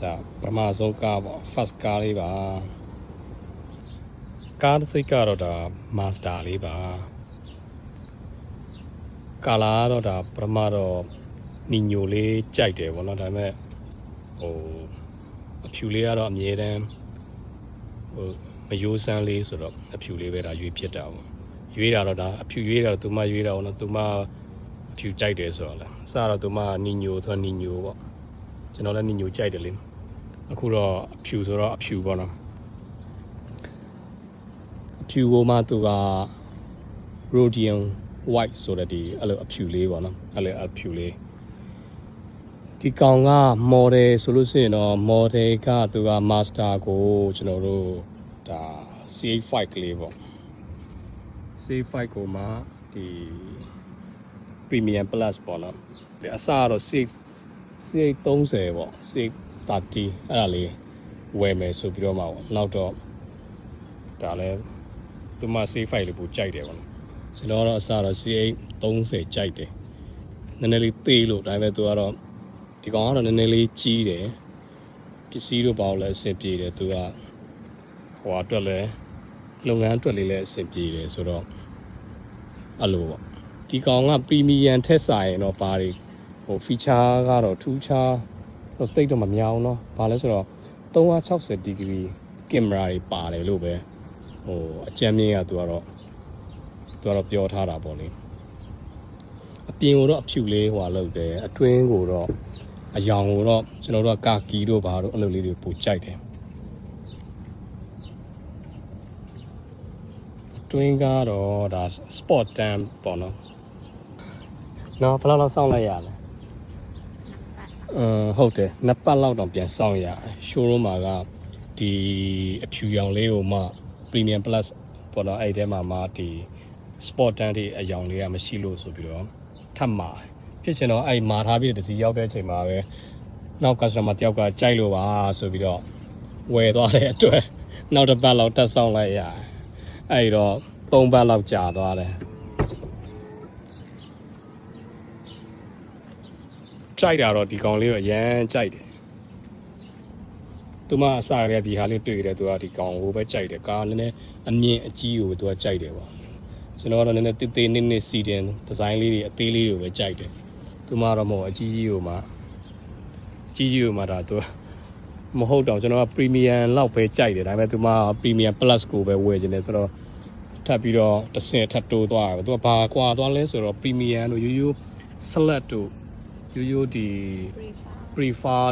ဒါပထမဆုံးကားပေါ့ first ကားလေးပါကားတစ်စိတ်ကတော့ဒါ master လေးပါကာလာကတော့ဒါပထမတော့နီညိုလေးကြိုက်တယ်ပေါ့နော်ဒါပေမဲ့ဟိုအဖြူလေးကတော့အမြဲတမ်းဟိုမယိုးစမ်းလေးဆိုတော့အဖြူလေးပဲဒါရွေးဖြစ်တာပေါ့ရွေးတာတော့ဒါအဖြူရွေးတာတော့သူမရွေးတာပေါ့နော်သူမအဖြူကြိုက်တယ်ဆိုတော့လေအစတော့သူမနီညိုဆိုတော့နီညိုပေါ့ကျွန်တော်လည်းနီညိုကြိုက်တယ်လေအခုတော့အဖြူဆိုတော့အဖြူပေါ့နော်အဖြူကိုမှသူက rhodium white ဆိုတဲ့ဒီအဲ့လိုအဖြူလေးပေါ့နော်အဲ့လိုအဖြူလေးဒီကောင်က model ဆိုလို့ရှိရင်တော့ model ကသူက master ကိုကျွန်တော်တို့ဒါ C5 ကလေးပေါ့ C5 ကိုမှဒီ premium plus ပေါ့နော်ဒီအစကတော့ C30 ပေါ့ C30 အဲ့ဒါလေးဝယ်မယ်ဆိုပြီးတော့မှပေါ့နောက်တော့ဒါလည်းသူမ C5 လေးပိုကြိုက်တယ်ပေါ့နော်ကျွန်တော်တော့အစတော့ C830 ကြိုက်တယ်နည်းနည်းလေးသေးလို့ဒါပေမဲ့သူကတော့ဒီကောင်ကတော့နည်းနည်းလေးကြီးတယ်ပစ္စည်းတို့ဘာလို့လဲအဆင်ပြေတယ်သူကဟိုအတွက်လဲလုပ်ငန်းအတွက်လေးလည်းအဆင်ပြေတယ်ဆိုတော့အဲ့လိုပေါ့ဒီကောင်က premium ထက်ဆိုင်ရင်တော့ပါတယ်ဟို feature ကတော့ထူးခြားတော့တိတ်တော့မများဘူးเนาะဘာလဲဆိုတော့360 degree camera တွေပါတယ်လို့ပဲဟိုအကြမ်းမြင့်ကသူကတော့ပြောထားတာပေါ့လေအပြင်ကိုတော့အဖြူလေးဟိုလောက်တယ်အတွင်းကိုတော့အယောင်ကိုတော့ကျွန်တော်တို့ကကာကီတို့ဘာတို့အဲ့လိုလေးတွေပိုကြိုက်တယ်အတွင်းကတော့ဒါ sport tan ပေါ့နော်နော်ဘယ်လောက်စောင့်လိုက်ရလဲဟုတ်တယ်နှစ်ပတ်လောက်တော့ပြန်စောင့်ရတယ် showroom မှာကဒီအဖြူရောင်လေးကိုမှ premium plus ပေါ့နော်အဲ့ဒီထဲမှာမှဒီ sport tan တွေအယောင်လေးကမရှိလို့ဆိုပြီးတော့ထပ်မှာဖြစ်ချင်တော့အဲ့မာထားပြီးတစီရောက်တဲ့အချိန်မှာပဲနောက် customer တယောက်ကကြိုက်လို့ပါဆိုပြီးတော့ဝယ်သွားတဲ့အတွက်နောက်တစ်ပတ်လောက်တက်ဆောင်လိုက်ရအဲ့တော့3ပတ်လောက်ကြာသွားတယ်ကြိုက်တာတော့ဒီကောင်လေးကိုအရန်ကြိုက်တယ်သူမအစရတဲ့ဒီဟာလေးတွေ့တယ်သူကဒီကောင်ကိုပဲကြိုက်တယ်ကားနည်းနည်းအမြင့်အကြီးကိုသူကကြိုက်တယ်ပေါ့ကျွန်တော်ကတော့နည်းနည်းတေးသေးနစ်စီတင်ဒီဇိုင်းလေးတွေအသေးလေးတွေပဲကြိုက်တယ်သူမတော့မဟုတ်အကြီးကြီးကိုမှဒါသူမဟုတ်တော့ကျွန်တော်က premium လောက်ပဲကြိုက်တယ်ဒါပေမဲ့သူမ premium plus ကိုပဲဝယ်ခြင်းတယ်ဆိုတော့ထပ်ပြီးတော့တစ်ဆင့်ထပ်တိုးသွားတယ်သူကဘာကွာသွားလဲဆိုတော့ premium တို့ရိုးရိုး select တို့ရိုးရိုးဒီ prefer